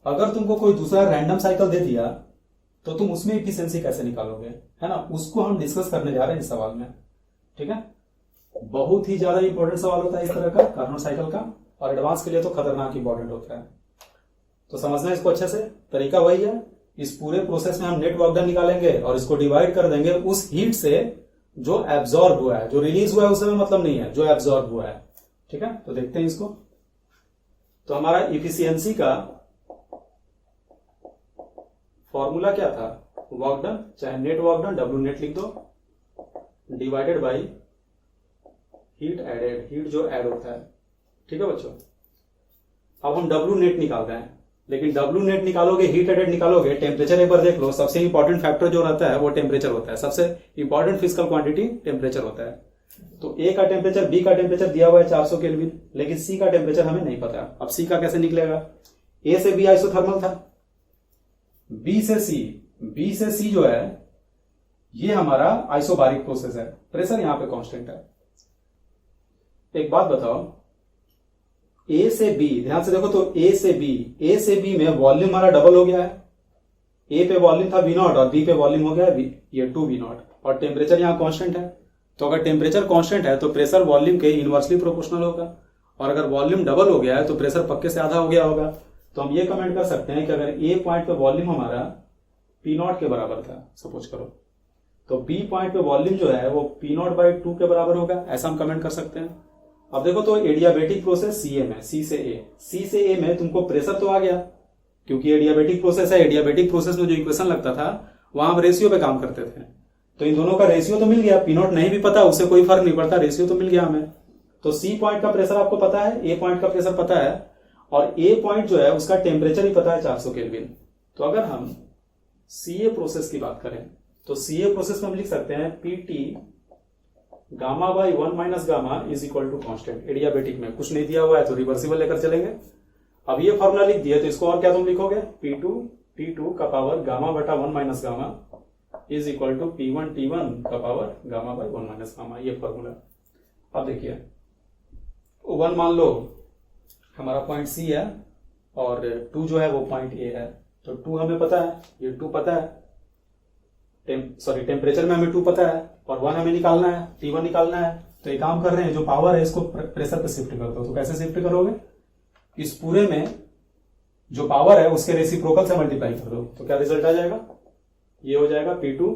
अगर तुमको कोई दूसरा रैंडम साइकिल दे दिया तो तुम उसमें इफिशियंसी कैसे निकालोगे, है ना, उसको हम डिस्कस करने जा रहे हैं इस सवाल में। ठीक है, बहुत ही ज्यादा इंपॉर्टेंट सवाल होता है इस तरह का कार्नोट साइकिल का, और एडवांस के लिए तो खतरनाक इंपॉर्टेंट होता है। तो समझना इसको अच्छे से। तरीका वही है, इस पूरे प्रोसेस में हम नेट वर्क डन निकालेंगे और इसको डिवाइड कर देंगे उस हीट से जो एब्जॉर्ब हुआ है, जो रिलीज हुआ है उसमें मतलब नहीं है, जो एब्जॉर्ब हुआ है। ठीक है, तो देखते हैं इसको। तो हमारा इफिशियंसी का फॉर्मूला क्या था, वर्क डन चाहे net work done, W net लिख दो, divided by heat added, heat जो ऐड होता है। ठीक है बच्चों, अब हम डब्ल्यू नेट निकाल रहे हैं, लेकिन डब्ल्यू नेट निकालोगे, हीट एडेड निकालोगे, टेम्परेचर एक बार देख लो। सबसे इंपॉर्टेंट फैक्टर जो रहता है वो टेम्परेचर होता है, सबसे इंपॉर्टेंट फिजिकल क्वांटिटी टेम्परेचर होता है। तो ए का टेम्परेचर, बी का टेम्परेचर दिया हुआ है 400 केल्विन, लेकिन सी का टेम्परेचर हमें नहीं पता। अब सी का कैसे निकलेगा, ए से बी आइसोथर्मल था, बी से सी जो है ये हमारा आइसोबारिक प्रोसेस है, प्रेशर यहां पे कांस्टेंट है। एक बात बताओ, ए से बी, ध्यान से देखो, तो ए से बी में वॉल्यूम हमारा डबल हो गया है। ए पे वॉल्यूम था वी नॉट और बी पे वॉल्यूम हो गया है ये 2 वी नॉट, और टेम्परेचर यहां कांस्टेंट है। तो अगर टेम्परेचर कांस्टेंट है तो प्रेशर वॉल्यूम के इनवर्सली प्रोपोर्शनल होगा, और अगर वॉल्यूम डबल हो गया है तो प्रेशर पक्के से आधा हो गया होगा। तो हम ये कमेंट कर सकते हैं कि अगर ए पॉइंट पे वॉल्यूम हमारा पी नॉट के बराबर था, सपोज करो, तो बी पॉइंट पे वॉल्यूम जो है वो पी नॉट बाई 2 के बराबर होगा, ऐसा हम कमेंट कर सकते हैं। अब देखो, तो एडियाबेटिक प्रोसेस सी ए में, सी से ए में तुमको प्रेशर तो आ गया, क्योंकि एडियाबेटिक प्रोसेस है। एडियाबेटिक प्रोसेस में जो इक्वेशन लगता था वहां हम रेशियो पे काम करते थे, तो इन दोनों का रेशियो तो मिल गया। पी नॉट नहीं भी पता उससे कोई फर्क नहीं पड़ता, रेशियो तो मिल गया हमें। तो सी पॉइंट का प्रेशर आपको पता है, ए पॉइंट का प्रेशर पता है, और ए पॉइंट जो है उसका टेम्परेचर ही पता है 400 केल्विन। तो अगर हम सीए प्रोसेस की बात करें तो सीए प्रोसेस में हम लिख सकते हैं PT gamma by 1 minus gamma is equal to constant. Adiabatic में कुछ नहीं दिया हुआ है तो रिवर्सिबल लेकर चलेंगे। अब ये फॉर्मूला लिख दिया तो इसको और क्या तुम लिखोगे, P2 का पावर गामा बटा 1 minus gamma is equal to P1 T1 का power gamma by 1 minus gamma, ये फॉर्मूला। अब देखिए, 1 मान लो हमारा पॉइंट सी है और 2 जो है वो पॉइंट ए है। तो 2 हमें पता है, ये 2 पता है, टेम्परेचर में हमें 2 पता है, और 1 हमें निकालना है, T1 निकालना है। तो एक काम कर रहे हैं, जो पावर है इसको प्रेशर पे शिफ्ट कर दो। तो कैसे शिफ्ट करोगे, इस पूरे में जो पावर है उसके रेसिप्रोकल से मल्टीप्लाई कर दो, तो क्या रिजल्ट आ जाएगा, ये हो जाएगा P2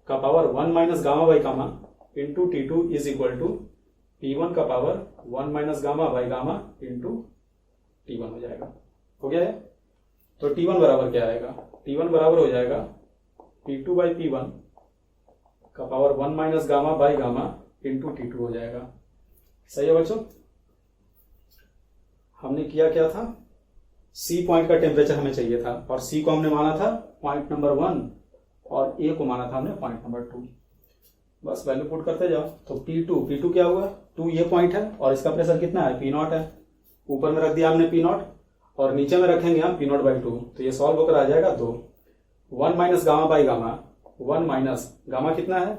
का power 1 minus gamma by gamma into T2 is equal to P1 का power 1 minus gamma by gamma into T1 हो जाएगा। हो गया है। तो T1 बराबर क्या आएगा, T1 बराबर हो जाएगा P2 बाई P1 का power 1 minus gamma by gamma into T2 हो जाएगा। सही है बच्चों। हमने किया क्या था, सी पॉइंट का टेम्परेचर हमें चाहिए था, और सी को हमने माना था पॉइंट नंबर 1 और ए को माना था हमने पॉइंट नंबर 2। बस वैल्यू पुट करते जाओ। तो P2 क्या हुआ, 2 ये पॉइंट है और इसका प्रेशर कितना है, P0 है। ऊपर में रख दिया हमने P0 और नीचे में रखेंगे हम P0 बाई 2, तो ये सॉल्व होकर आ जाएगा 2। 1 minus gamma by gamma, 1 minus gamma कितना है,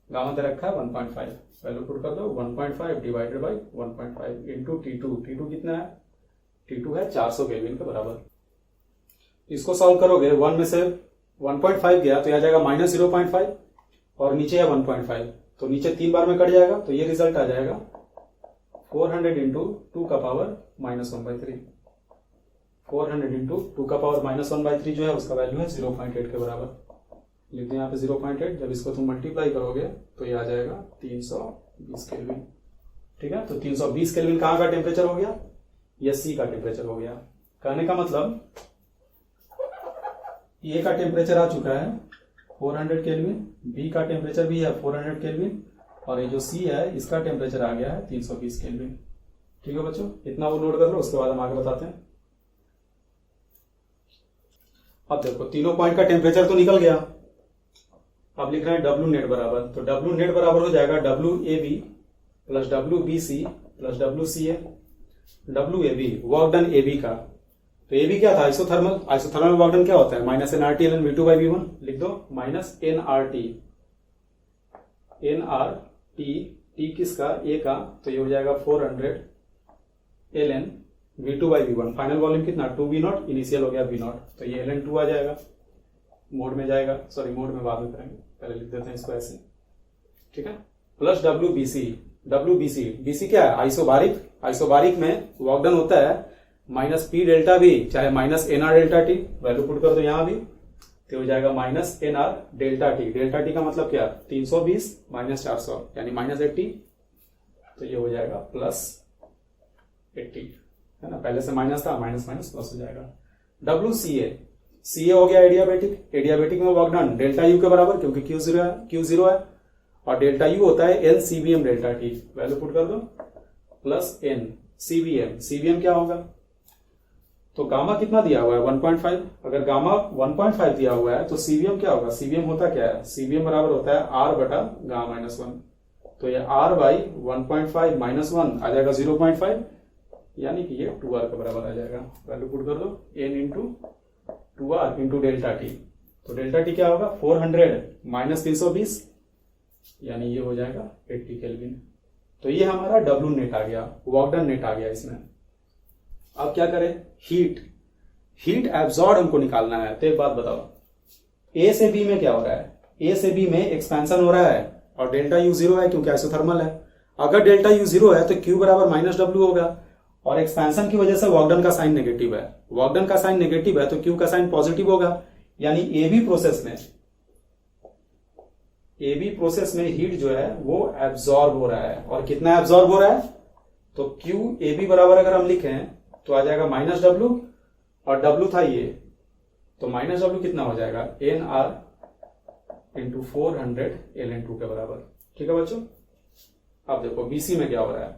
गामा दे रखा है 1.5, वैल्यू पुट कर दो 1.5 डिवाइडेड बाई 1.5 इंटू T2 कितना है, T2 है 400 केल्विन के बराबर। इसको सॉल्व करोगे, 1 में से 1.5 गया तो यह आ जाएगा माइनस 0.5 और नीचे है 1.5, तो नीचे 3 बार में कट जाएगा, तो ये रिजल्ट आ जाएगा 400 इंटू 2 का पावर माइनस 1/3। 400 इंटू 2 का पावर माइनस 1/3 जो है उसका वैल्यू है 0.8 के बराबर। लिख दो यहाँ पे 0.8, जब इसको तुम मल्टीप्लाई करोगे तो ये आ जाएगा 320 केल्विन। ठीक है, तो 320 केल्विन कहाँ का टेम्परेचर हो गया, ये सी का टेम्परेचर हो गया। कहने का मतलब ए का टेम्परेचर आ चुका है 400 केल्विन, बी का टेम्परेचर भी है 400 केल्विन, और ये जो सी है इसका टेम्परेचर आ गया है 320 केल्विन। ठीक है बच्चों, इतना वो नोट कर लो, उसके बाद हम आगे बताते हैं। अब देखो, तीनों पॉइंट का टेम्परेचर तो निकल गया। अब लिख रहे हैं डब्ल्यू नेट बराबर, तो डब्ल्यू नेट बराबर हो जाएगा WAB plus WBC plus WCA। WAB work done AB का, तो AB क्या था, आइसोथर्मल। आइसोथर्मल वर्क डन क्या होता है, minus nRT ln V2 by V1। लिख दो माइनस nRT T किसका, A का, तो ये हो जाएगा 400 ln V2 by V1, final volume कितना 2V0, इनिशियल हो गया V0, तो ये ln2 आ जाएगा, मोड में जाएगा, सॉरी मोड में बाद में करेंगे, पहले लिख देते हैं इसको ऐसे, ठीक है, प्लस WBC, BC क्या है, आइसोबारिक, आइसोबारिक में वर्क डन होता है माइनस P डेल्टा V चाहे minus NR delta T, value put कर दो यहाँ भी, तो हो जाएगा minus NR delta T, delta T का मतलब क्या 320 माइनस 400 यानी माइनस 80, तो ये हो जाएगा प्लस 80, है ना, पहले से माइनस था, माइनस माइनस प्लस हो जाएगा। CA हो गया एडियाबेटिक, एडियाबेटिक में वर्क डन डेल्टा U के बराबर, क्योंकि Q0 है और डेल्टा U होता है N CBM delta T, value put कर दो, प्लस N CBM क्या होगा, तो गामा कितना दिया हुआ है 1.5, अगर गामा 1.5 दिया हुआ है तो CBM क्या होगा, CBM होता क्या है, CBM बराबर होता है R बटा गामा माइनस 1, तो ये R बाई 1.5 माइनस 1 आ जाएगा 0.5, यानी कि ये 2R के बराबर आ जाएगा, वैल्यू पुट कर दो N into 2R into delta T, तो डेल्टा T क्या होगा 400 माइनस 320, यानी ये हो जाएगा 80 केल्विन, तो ये हमारा W नेट आ गया, वर्क डन नेट आ गया इसमें। अब क्या करें, हीट एब्जॉर्ब हमको निकालना है, तो एक बात बताओ, A से B में क्या हो रहा है, A से B में एक्सपेंशन हो रहा है और डेल्टा U 0 है क्योंकि आइसोथर्मल है, अगर डेल्टा U 0 है तो Q बराबर माइनस W होगा, और एक्सपेंशन की वजह से वर्क डन का साइन नेगेटिव है, वर्क डन का साइन नेगेटिव है तो Q का साइन पॉजिटिव होगा, यानी AB प्रोसेस में हीट जो है वो एब्जॉर्ब हो रहा है, और कितना एब्जॉर्ब हो रहा है, तो Q AB बराबर अगर हम लिखें तो आ जाएगा माइनस W, और W था ये, तो माइनस W कितना हो जाएगा NR इंटू 400 ln2 के बराबर, ठीक है बच्चों। अब देखो BC में क्या हो रहा है,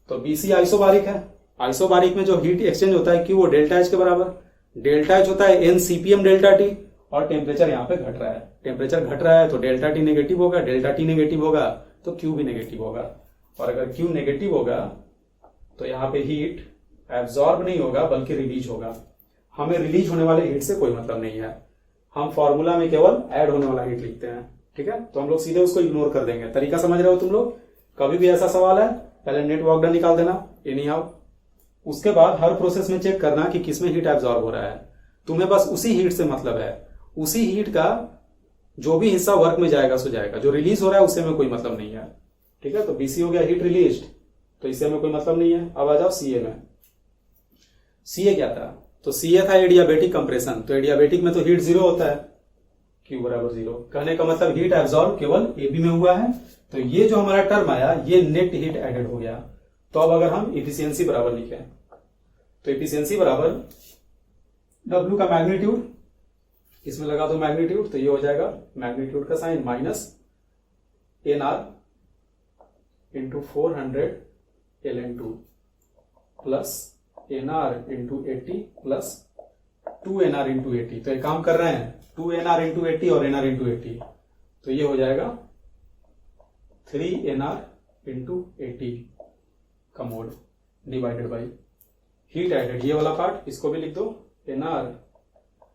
तो BC आइसोबारिक है, आइसोबारिक में जो हीट एक्सचेंज होता है Q वो डेल्टा H के बराबर, डेल्टा H होता है N CPM डेल्टा T, और टेम्परेचर यहाँ पे घट रहा है, टेम्परेचर घट रहा है तो डेल्टा T नेगेटिव होगा, डेल्टा T नेगेटिव होगा तो Q भी नेगेटिव होगा, और अगर Q नेगेटिव होगा तो यहाँ पे हीट एब्जॉर्ब नहीं होगा बल्कि रिलीज होगा, हमें रिलीज होने वाले हीट से कोई मतलब नहीं है, हम फॉर्मूला में केवल ऐड होने वाला हीट लिखते हैं, ठीक है, तो हम लोग सीधे उसको इग्नोर कर देंगे, तरीका समझ रहे हो तुम लोग, कभी भी ऐसा सवाल है पहले नेट वर्क डन निकाल देना एनी हाउ, उसके बाद हर प्रोसेस में चेक करना कि किसमें हीट एब्जॉर्ब हो रहा है, तुम्हें बस उसी हीट से मतलब है, उसी हीट का जो भी हिस्सा वर्क में जाएगा सो जाएगा, जो रिलीज हो रहा है उससे में कोई मतलब नहीं है, ठीक है, तो BC हो गया हीट रिलीज्ड, तो इससे में कोई मतलब नहीं है। अब आ जाओ CA में, CA क्या था, तो CA था एडियाबेटिक कंप्रेशन, तो एडियाबेटिक में तो हीट 0 होता है, Q बराबर 0, कहने का मतलब हीट एब्जॉर्ब केवल AB में हुआ है, तो ये जो हमारा टर्म आया ये नेट हीट एडेड हो गया। तो अब अगर हम इफिशियंसी बराबर लिखें तो इफिशियंसी बराबर W का मैग्नीट्यूड, इसमें लगा दो मैग्नीट्यूड, तो ये हो जाएगा मैग्नीट्यूड का sign minus NR into 400 ln2 plus NR into 80 plus 2NR into 80, तो एक काम कर रहे हैं 2NR इंटू 80 और NR इंटू 80, तो ये हो जाएगा 3NR इंटू 80 का mod divided by heat added, ये वाला पार्ट इसको भी लिख दो NR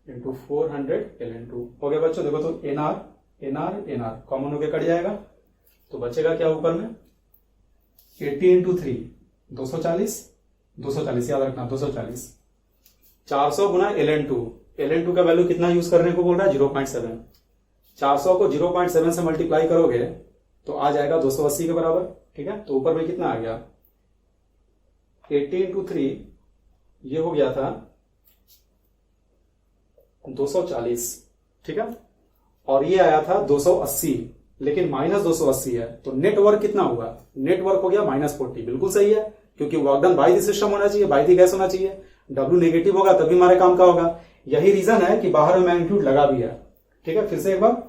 इंटू 400 ln2, हो गया बच्चों, देखो तो NR कॉमन होके कट जाएगा, तो बचेगा क्या ऊपर में 80 इंटू 3 240 याद रखना 240, 400 गुना ln2 का वैल्यू कितना यूज करने को बोल रहा है 0.7, 400 को 0.7 से मल्टीप्लाई करोगे तो आ जाएगा 280 के बराबर, ठीक है, तो ऊपर में कितना आ गया 80 इंटू 3, ये हो गया था 240, ठीक है, और ये आया था 280, लेकिन माइनस 280 है, तो नेटवर्क कितना हुआ, नेटवर्क हो गया -40, बिल्कुल सही है, क्योंकि work done by the system होना चाहिए, बाय द गैस होना चाहिए, W नेगेटिव होगा तभी हमारे काम का होगा, यही रीजन है कि बाहर में मैग्नीट्यूड लगा भी है, ठीक है, फिर से एक बार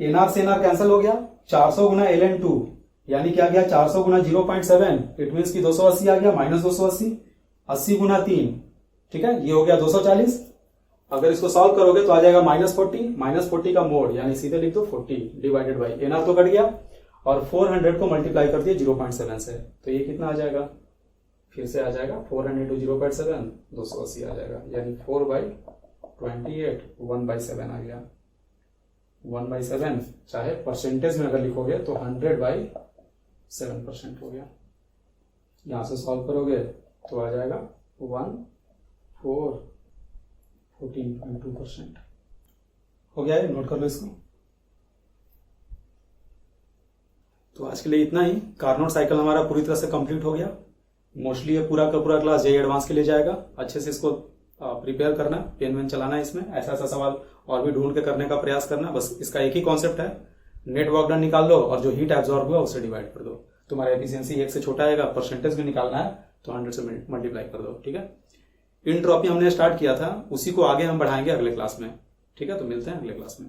NR से NR कैंसिल हो गया, 400 गुना ln2 यानी क्या गया 400 गुना 0.7, इट मीन की 280 आ गया माइनस 280, 80 गुना 3, ठीक है, ये हो गया 240, अगर इसको सॉल्व करोगे तो आ जाएगा -40 का मोड, यानी सीधे लिख दो 40 डिवाइडेड बाई NR तो कट गया, और 400 को मल्टीप्लाई कर दिया 0.7 से, तो ये कितना आ जाएगा, फिर से आ जाएगा 400 इंटू 0.7 280 आ जाएगा, यानी 4/2 28 1/7 आ गया। 1/7 चाहे परसेंटेज में अगर लिखोगे तो 100/7% हो गया। यहां से सॉल्व करोगे तो आ जाएगा 14.2% हो गया है। नोट कर लो इसको। तो आज के लिए इतना ही। कार्नोट साइकिल हमारा पूरी तरह से कंप्लीट हो गया। मोस्टली ये पूरा का पूरा क्लास जेईई एडवांस के लिए जाएगा। अच्छे से इसको प्रिपेयर करना, पेन वेन चलाना है इसमें, ऐसा ऐसा सवाल और भी ढूंढ के करने का प्रयास करना। बस इसका एक ही कॉन्सेप्ट है, नेट वर्क डन निकाल लो और जो हीट एब्जॉर्ब हुआ उसे डिवाइड कर दो। तुम्हारा एफिशिएंसी 1 से छोटा आएगा, परसेंटेज भी निकालना है तो 100 से मल्टीप्लाई कर दो। ठीक है, इंट्रोपी हमने स्टार्ट किया था, उसी को आगे हम बढ़ाएंगे अगले क्लास में। ठीक है, तो मिलते हैं अगले क्लास में।